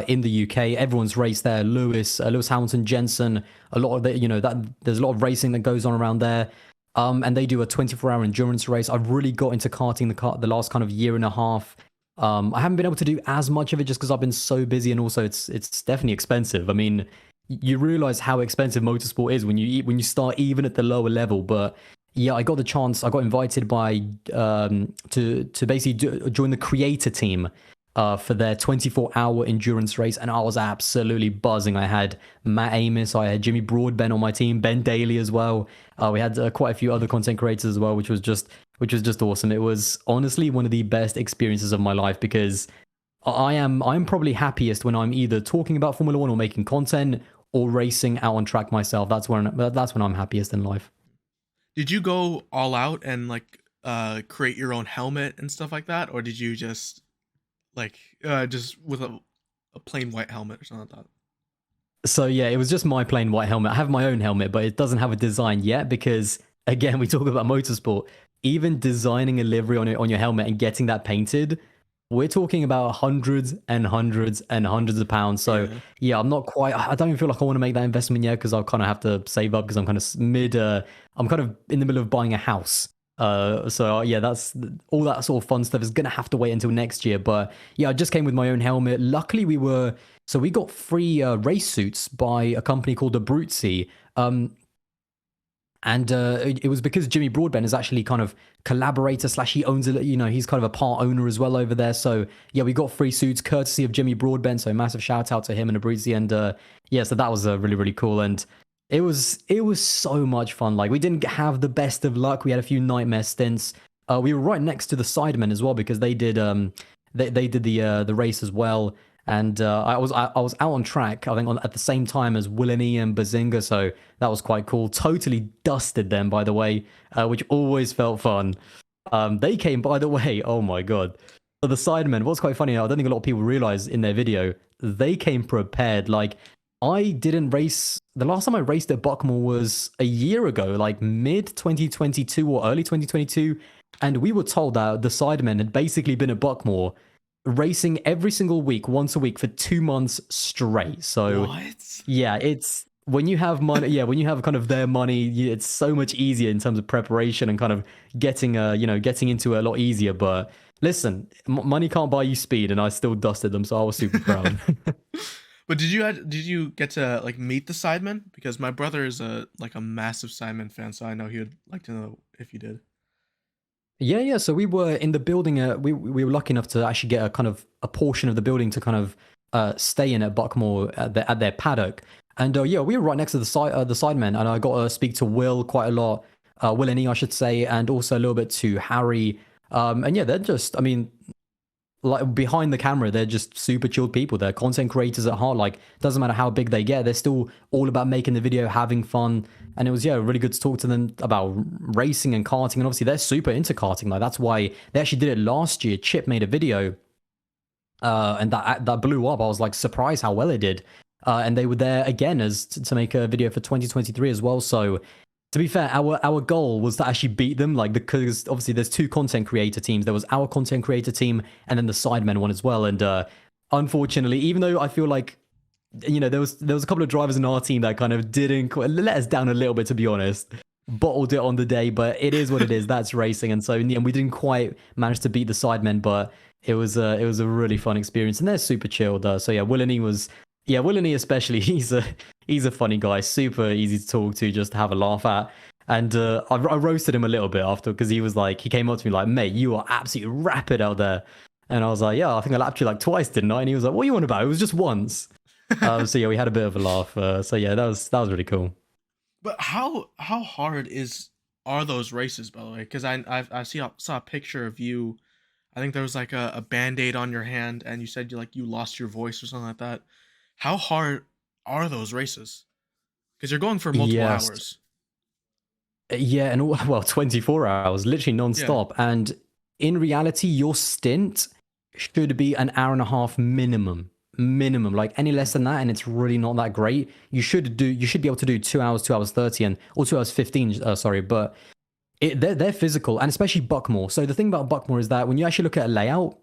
in the UK. Everyone's raced there. Lewis Hamilton, Jensen, a lot of that there's a lot of racing that goes on around there. And they do a 24-hour endurance race. I've really got into karting the last kind of year and a half. I haven't been able to do as much of it just because I've been so busy, and also it's definitely expensive. I mean, you realize how expensive motorsport is when you start even at the lower level. But yeah, I got the chance. I got invited by to basically join the creator team for their 24-hour endurance race, and I was absolutely buzzing. I had Matt Amos, I had Jimmy Broadbent on my team, Ben Daly as well. We had quite a few other content creators as well, which was just awesome. It was honestly one of the best experiences of my life because I'm probably happiest when I'm either talking about Formula One or making content or racing out on track myself. That's when I'm happiest in life. Did you go all out and like create your own helmet and stuff like that, or did you just like just with a plain white helmet or something like that? So yeah, it was just my plain white helmet. I have my own helmet, but it doesn't have a design yet because again, we talk about motorsport. Even designing a livery on your helmet and getting that painted, we're talking about hundreds and hundreds and hundreds of pounds. So yeah, I don't even feel like I want to make that investment yet because I'll kind of have to save up because I'm kind of I'm kind of in the middle of buying a house. So yeah, that's all that sort of fun stuff is going to have to wait until next year. But yeah, I just came with my own helmet. Luckily we got free race suits by a company called Abruzzi. And it was because Jimmy Broadbent is actually kind of collaborator / he owns it. He's kind of a part owner as well over there. So yeah, we got free suits courtesy of Jimmy Broadbent. So massive shout out to him and Abruzzi. And yeah, so that was really, really cool. And it was so much fun. Like, we didn't have the best of luck. We had a few nightmare stints. We were right next to the Sidemen as well because they did they did the race as well. And I was out on track, I think, at the same time as Willany and Bazinga, so that was quite cool. Totally dusted them, by the way, which always felt fun. They came, by the way, oh my god. So the Sidemen, what's quite funny, I don't think a lot of people realize in their video, they came prepared. Like, I didn't race, the last time I raced at Buckmore was a year ago, like mid 2022 or early 2022. And we were told that the Sidemen had basically been at Buckmore racing every single week, once a week for 2 months straight. So What? yeah, it's when you have money, yeah, when you have kind of their money, it's so much easier in terms of preparation and kind of getting getting into it a lot easier. But listen, money can't buy you speed, and I still dusted them, so I was super proud. But did you get to like meet the Sidemen? Because my brother is a massive Sidemen fan, so I know he would like to know if you did. Yeah, yeah. So we were in the building. We were lucky enough to actually get a kind of a portion of the building to kind of stay in at Buckmore at their paddock. And yeah, we were right next to the Sidemen, and I got to speak to Will quite a lot, Will and E, I should say, and also a little bit to Harry. And yeah, they're just, I mean, like behind the camera, they're just super chilled people. They're content creators at heart. Like, doesn't matter how big they get, they're still all about making the video, having fun. And it was, yeah, really good to talk to them about racing and karting. And obviously, they're super into karting. Like, that's why they actually did it last year. Chip made a video, and that blew up. I was like surprised how well it did. And they were there again as to make a video for 2023 as well. So to be fair, our goal was to actually beat them, like, because obviously there's two content creator teams. There was our content creator team and then the Sidemen one as well. And unfortunately, even though I feel like, there was a couple of drivers in our team that kind of didn't let us down a little bit, to be honest. Bottled it on the day, but it is what it is. That's racing, and so in the end, we didn't quite manage to beat the Sidemen, but it was a really fun experience, and they're super chilled. So yeah, Willany especially, he's a funny guy, super easy to talk to, just to have a laugh at. And I roasted him a little bit after, because he came up to me like, mate, you are absolutely rapid out there. And I was like, yeah, I think I lapped you like twice, didn't I? And he was like, what are you on about? It was just once. So yeah, we had a bit of a laugh. So yeah, that was really cool. But how hard are those races, by the way? Because saw a picture of you. I think there was like a band-aid on your hand, and you said you lost your voice or something like that. How hard are those races? Because you're going for multiple Yes. hours. Yeah, and well, 24 hours, literally Yeah. non-stop. And in reality, your stint should be an hour and a half minimum. Minimum. Like, any less than that, and it's really not that great. You should be able to do 2 hours, 2 hours 30, and or 2 hours 15. Sorry, but they're physical, and especially Buckmore. So the thing about Buckmore is that when you actually look at a layout,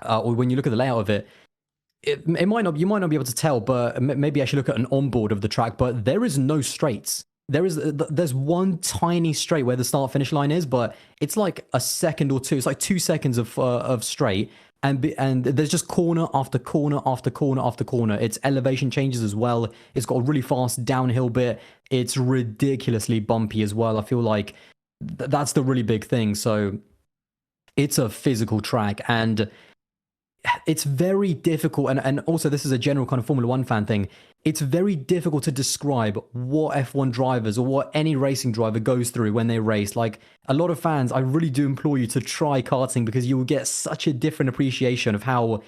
or when you look at the layout of it, it might not, you might not be able to tell, but maybe I should look at an onboard of the track. But there is no straights. There's one tiny straight where the start finish line is, but it's like a second or two. It's like 2 seconds of straight, and there's just corner after corner after corner after corner. It's elevation changes as well. It's got a really fast downhill bit. It's ridiculously bumpy as well. I feel like that's the really big thing. So it's a physical track, and it's very difficult, and also this is a general kind of Formula One fan thing. It's very difficult to describe what F1 drivers or what any racing driver goes through when they race. Like, a lot of fans, I really do implore you to try karting, because you will get such a different appreciation of how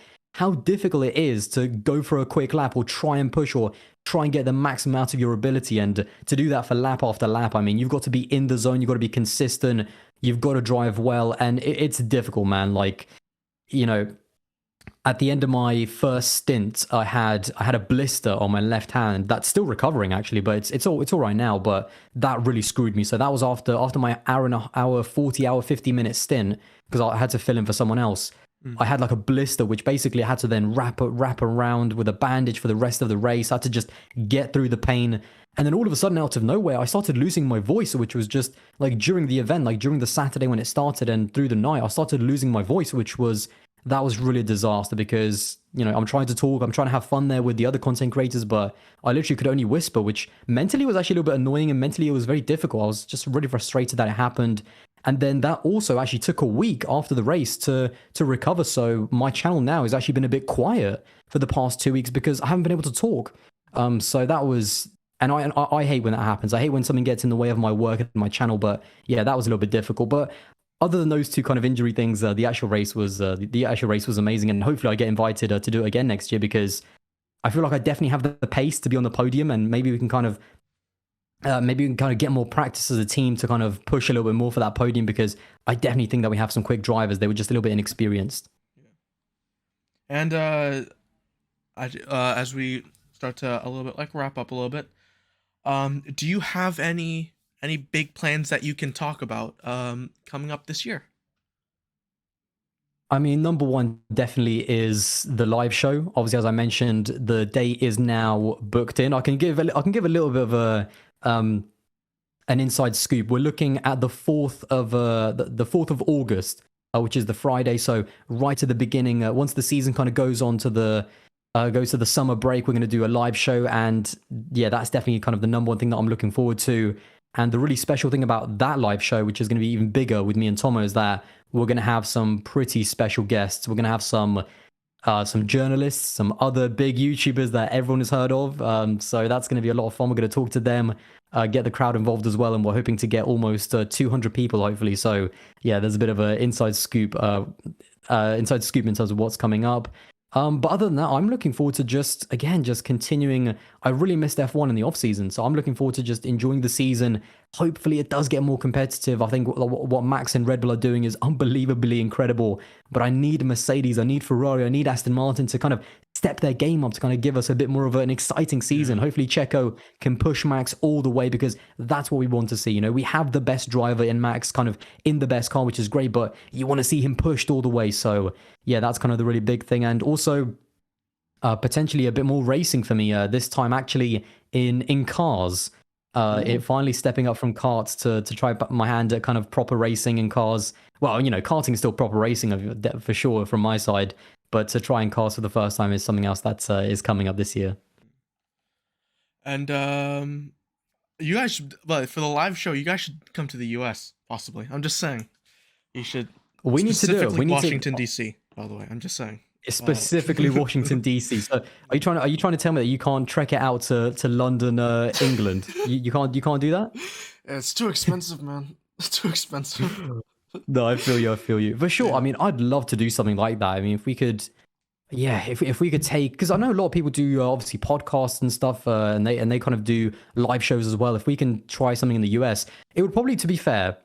difficult it is to go for a quick lap, or try and push, or try and get the maximum out of your ability. And to do that for lap after lap, I mean, you've got to be in the zone, you've got to be consistent, you've got to drive well, and it's difficult, man. Like, you know, at the end of my first stint, I had a blister on my left hand that's still recovering, actually, but it's all right now. But that really screwed me. So that was after my hour 40 hour 50-minute stint, because I had to fill in for someone else. Mm. I had like a blister, which basically I had to then wrap around with a bandage for the rest of the race. I had to just get through the pain. And then all of a sudden, out of nowhere, I started losing my voice, which was just like during the event, like during the Saturday when it started and through the night, I started losing my voice, that was really a disaster, because, I'm trying to talk, I'm trying to have fun there with the other content creators, but I literally could only whisper, which mentally was actually a little bit annoying, and mentally it was very difficult. I was just really frustrated that it happened. And then that also actually took a week after the race to recover. So my channel now has actually been a bit quiet for the past 2 weeks, because I haven't been able to talk. So that was, and I hate when that happens. I hate when something gets in the way of my work and my channel. But yeah, that was a little bit difficult. But other than those two kind of injury things, the actual race was amazing, and hopefully I get invited to do it again next year because I feel like I definitely have the pace to be on the podium, and maybe we can kind of get more practice as a team to kind of push a little bit more for that podium because I definitely think that we have some quick drivers. They were just a little bit inexperienced. And as we start to a little bit like wrap up a little bit, do you have any big plans that you can talk about coming up this year? I mean, number one definitely is the live show. Obviously, as I mentioned, the date is now booked in. I can give a little bit of a an inside scoop. We're looking at the 4th of August, which is the Friday. So right at the beginning, once the season kind of goes to the summer break, we're going to do a live show, and yeah, that's definitely kind of the number one thing that I'm looking forward to. And the really special thing about that live show, which is going to be even bigger with me and Tommo, is that we're going to have some pretty special guests. We're going to have some journalists, some other big YouTubers that everyone has heard of. So that's going to be a lot of fun. We're going to talk to them, get the crowd involved as well, and we're hoping to get almost 200 people, hopefully. So yeah, there's a bit of an inside scoop in terms of what's coming up. But other than that, I'm looking forward to just continuing. I really missed F1 in the off season, so I'm looking forward to just enjoying the season. Hopefully, it does get more competitive. I think what Max and Red Bull are doing is unbelievably incredible. But I need Mercedes, I need Ferrari, I need Aston Martin to kind of step their game up to kind of give us a bit more of an exciting season. Hopefully, Checo can push Max all the way because that's what we want to see. You know, we have the best driver in Max, kind of in the best car, which is great. But you want to see him pushed all the way. So yeah, that's kind of the really big thing. And also potentially a bit more racing for me this time actually in cars. It finally stepping up from karts to try my hand at kind of proper racing in cars. Well, you know, karting is still proper racing for sure from my side, but to try in cars for the first time is something else that is coming up this year. And you guys should, but for the live show, you guys should come to the U.S. possibly. I'm just saying, you should We need to do it. specifically We need to Washington D.C. By the way, I'm just saying. specifically Washington DC. So are you trying to tell me that you can't trek it out to London, England? You can't do that? It's too expensive, man. It's too expensive. No, I feel you. I feel you for sure. Yeah. I mean, I'd love to do something like that. I mean, if we could, yeah, if we could take, because I know a lot of people do obviously podcasts and stuff, and they kind of do live shows as well. If we can try something in the US, it would probably, to be fair,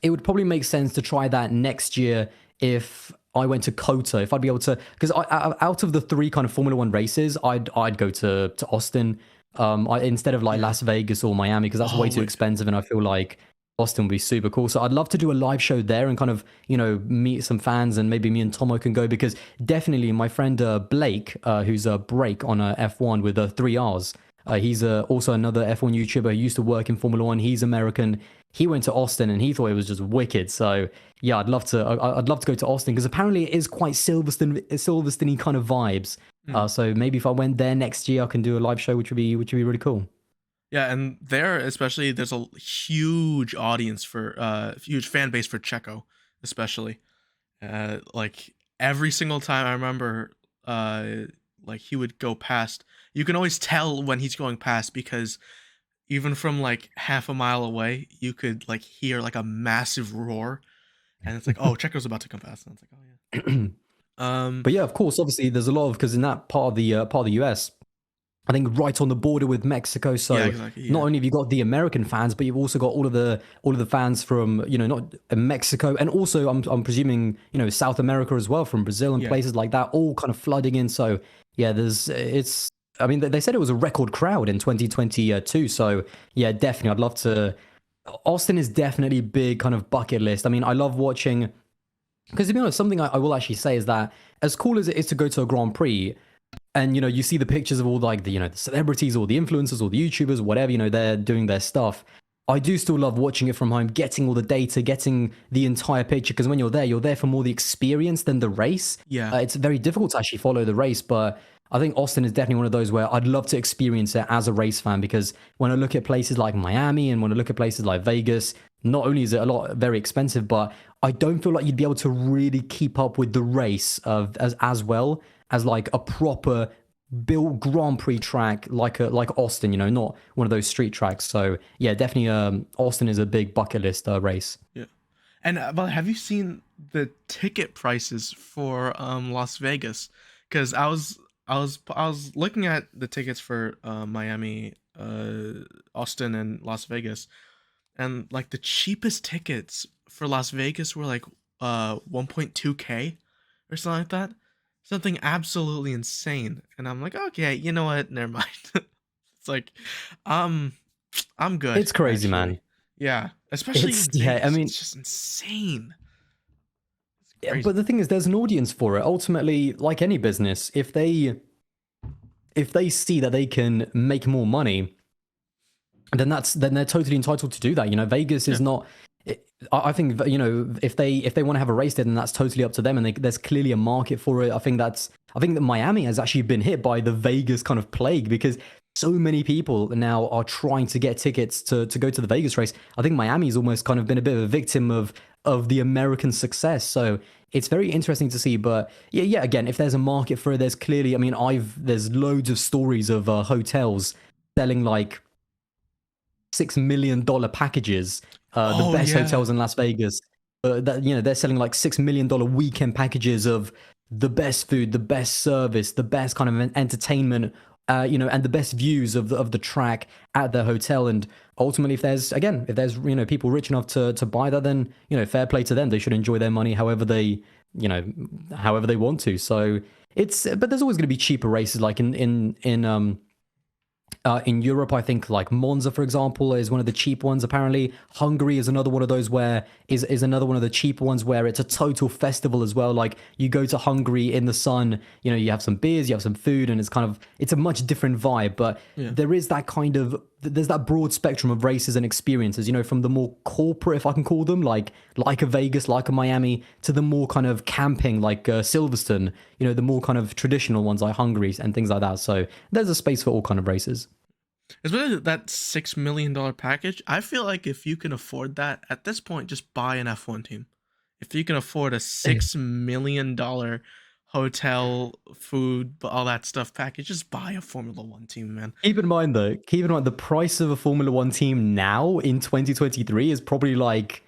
it would probably make sense to try that next year if I went to COTA, if I'd be able to, because out of the 3 kind of Formula One races, I'd go to Austin, instead of like Las Vegas or Miami, because that's way too expensive, and I feel like Austin would be super cool. So I'd love to do a live show there and kind of, you know, meet some fans, and maybe me and Tommo can go, because definitely my friend Blake, who's a break on F1 with 3 Rs. He's also another F1 YouTuber who used to work in Formula One. He's American. He went to Austin and he thought it was just wicked. So yeah, I'd love to. I'd love to go to Austin because apparently it is quite Silverstone-y kind of vibes. So maybe if I went there next year, I can do a live show, which would be really cool. Yeah, and there especially, there's a huge audience for huge fan base for Checo, especially. Like every single time I remember, like he would go past. You can always tell when he's going past because even from like half a mile away, you could like hear like a massive roar, and it's like, oh, Checo's about to come past, and it's like, oh yeah. But yeah, of course, obviously, there's a lot of, because in that part of the US, I think right on the border with Mexico. So Yeah, exactly, not yeah. only have you got the American fans, but you've also got all of the fans from, you know, not Mexico, and also I'm presuming, you know, South America as well, from Brazil and Yeah. places like that, all kind of flooding in. So yeah, it's. I mean, they said it was a record crowd in 2022. So yeah, definitely, I'd love to. Austin is definitely big kind of bucket list. I mean, I love watching. Because to be honest, something I will actually say is that as cool as it is to go to a Grand Prix, and you know, you see the pictures of all like the, you know, the celebrities or the influencers or the YouTubers, whatever, you know, they're doing their stuff. I do still love watching it from home, getting all the data, getting the entire picture. Because when you're there for more the experience than the race. Yeah. It's very difficult to actually follow the race, but I think Austin is definitely one of those where I'd love to experience it as a race fan, because when I look at places like Miami and when I look at places like Vegas, not only is it a lot very expensive, but I don't feel like you'd be able to really keep up with the race of as well as like a proper built Grand Prix track like Austin, you know, not one of those street tracks. So yeah, definitely Austin is a big bucket list race. Yeah. And but have you seen the ticket prices for Las Vegas? Because I was looking at the tickets for Miami, Austin, and Las Vegas, and like the cheapest tickets for Las Vegas were like 1.2K or something like that. Something absolutely insane. And I'm like, okay, you know what? Never mind. It's like, um, I'm good It's crazy, actually. man. Yeah, especially It's in yeah. I Vegas, mean, it's just insane. It's yeah, but crazy. the thing is, there's an audience for it. Ultimately, like any business, if they see that they can make more money, then they're totally entitled to do that. You know, Vegas Yeah. is not. I think you know if they want to have a race there, then that's totally up to them, and there's clearly a market for it. I think that Miami has actually been hit by the Vegas kind of plague because so many people now are trying to get tickets to go to the Vegas race. I think Miami's almost kind of been a bit of a victim of the American success. So it's very interesting to see. But yeah. Again, if there's a market for it, there's clearly. I mean, there's loads of stories of hotels selling like $6 million packages. The Oh best yeah. hotels in Las Vegas. That they're selling like $6 million weekend packages of the best food, the best service, the best kind of entertainment. And the best views of the track at their hotel. And ultimately, if there's people rich enough to buy that, then fair play to them. They should enjoy their money you know however they want to. So but there's always going to be cheaper races like in Europe, I think like Monza, for example, is one of the cheap ones. Apparently, Hungary is another one of those where is another one of the cheaper ones where it's a total festival as well. Like you go to Hungary in the sun, you have some beers, you have some food, and it's a much different vibe. But Yeah. there's that broad spectrum of races and experiences. From the more corporate, if I can call them, like a Vegas, like a Miami, to the more kind of camping, like Silverstone. The more kind of traditional ones like Hungary and things like that. So there's a space for all kind of races. Especially that $6 million package. I feel like if you can afford that at this point, just buy an F1 team. If you can afford a $6 million hotel, food, all that stuff package, just buy a Formula One team, man. Keep in mind the price of a Formula One team now in 2023 is probably like,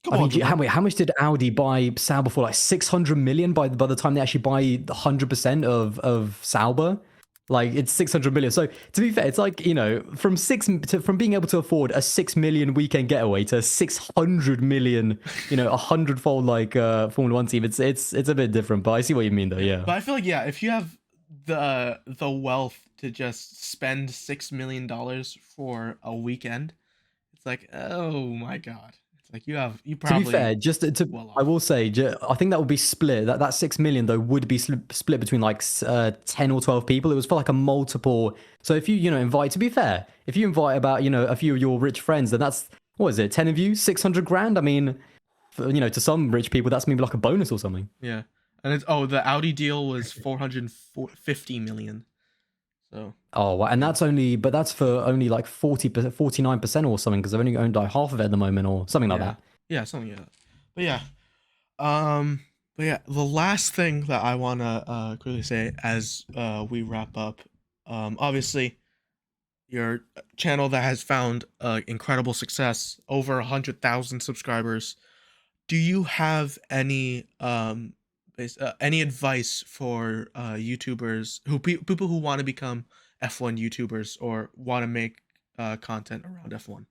Come I on, mean, dude, man. how much did Audi buy Sauber for? Like 600 million by the time they actually buy 100% of Sauber. Like it's 600 million. So to be fair, it's like, from being able to afford a 6 million weekend getaway to 600 million, a hundredfold like Formula One team. It's a bit different, but I see what you mean though. Yeah, Yeah. but I feel like if you have the wealth to just spend $6 million for a weekend, it's like, oh my god, it's like you To be fair, probably just well I off. will say, I think that would be split. That 6 million though would be split between like 10 or 12 people. It was for like a multiple. So if you invite, to be fair, if you invite about a few of your rich friends, then that's what is it? 10 of you, 600 grand. I mean, to some rich people, that's maybe like a bonus or something. Yeah, and the Audi deal was 450 million. So Oh, wow. And yeah, that's for only like 40%, 49% or something because they've only owned like half of it at the moment or something like yeah, that. yeah, something like that. But yeah, um, but yeah, the last thing that I wanna quickly say as we wrap up, obviously your channel that has found incredible success, over 100,000 subscribers. Do you have any advice for YouTubers people who want to become F1 YouTubers or want to make content around F1?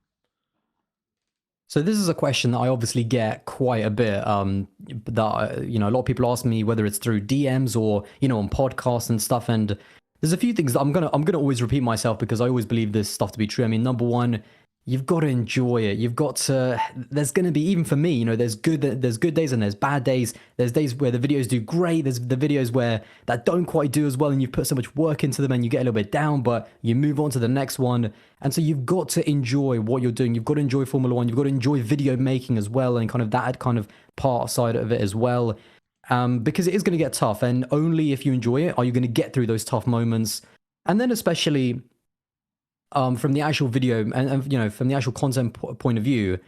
So this is a question that I obviously get quite a bit. A lot of people ask me whether it's through DMs or on podcasts and stuff. And there's a few things that I'm gonna always repeat myself because I always believe this stuff to be true. I mean, number one, you've got to enjoy it. You've got to. There's gonna be, even for me, there's good days and there's bad days. There's days where the videos do great. There's the videos where that don't quite do as well, and you put so much work into them and you get a little bit down, but you move on to the next one. And so you've got to enjoy what you're doing. You've got to enjoy Formula One. You've got to enjoy video making as well, and kind of that kind of part side of it as well. Because it is going to get tough, and only if you enjoy it are you going to get through those tough moments. And then especially from the actual video and from the actual content point of view,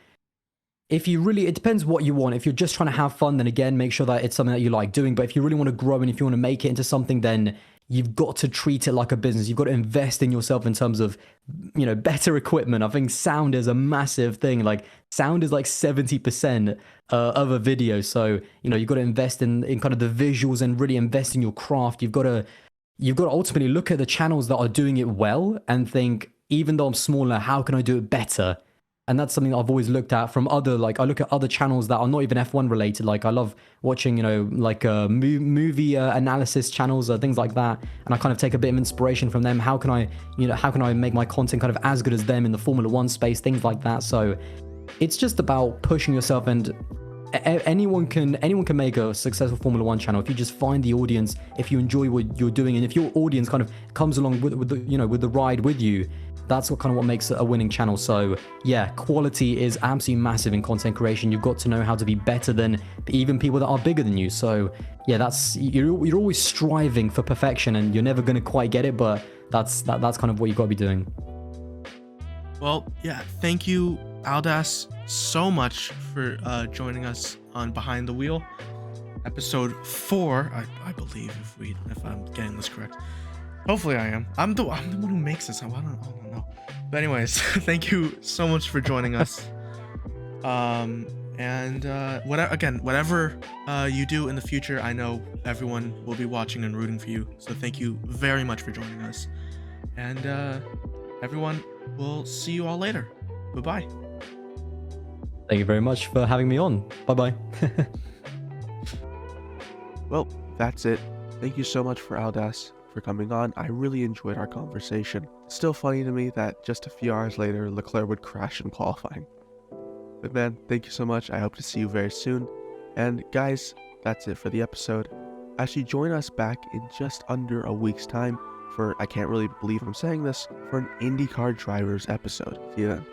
if you really, it depends what you want. If you're just trying to have fun, then again, make sure that it's something that you like doing. But if you really want to grow and if you want to make it into something, then you've got to treat it like a business. You've got to invest in yourself in terms of, better equipment. I think sound is a massive thing. Like sound is like 70% of a video. So, you know, you've got to invest in kind of the visuals and really invest in your craft. You've got to ultimately look at the channels that are doing it well and think, even though I'm smaller, how can I do it better? And that's something that I've always looked at from other, like, I look at other channels that are not even F1 related. Like, I love watching, you know, like movie analysis channels or things like that. And I kind of take a bit of inspiration from them. How can I, you know, how can I make my content kind of as good as them in the Formula One space, things like that. So it's just about pushing yourself, and anyone can make a successful Formula One channel if you just find the audience, if you enjoy what you're doing, and if your audience kind of comes along with the, you know, with the ride with you. That's what makes it a winning channel. So yeah, quality is absolutely massive in content creation. You've got to know how to be better than even people that are bigger than you. So yeah, that's, you're always striving for perfection, and you're never going to quite get it, but that's kind of what you got to be doing. Well, yeah, thank you, Aldas, so much for joining us on Behind the Wheel, episode 4, I believe, if I'm getting this correct. Hopefully I am. I'm the one who makes this. I don't know. But anyways, thank you so much for joining us. Whatever you do in the future, I know everyone will be watching and rooting for you. So thank you very much for joining us. And everyone, we'll see you all later. Bye-bye. Thank you very much for having me on. Bye-bye. Well, that's it. Thank you so much for Aldas for coming on. I really enjoyed our conversation. It's still funny to me that just a few hours later, Leclerc would crash in qualifying. But man, thank you so much. I hope to see you very soon. And guys, that's it for the episode. Actually, join us back in just under a week's time for, I can't really believe I'm saying this, for an IndyCar Drivers episode. See you then.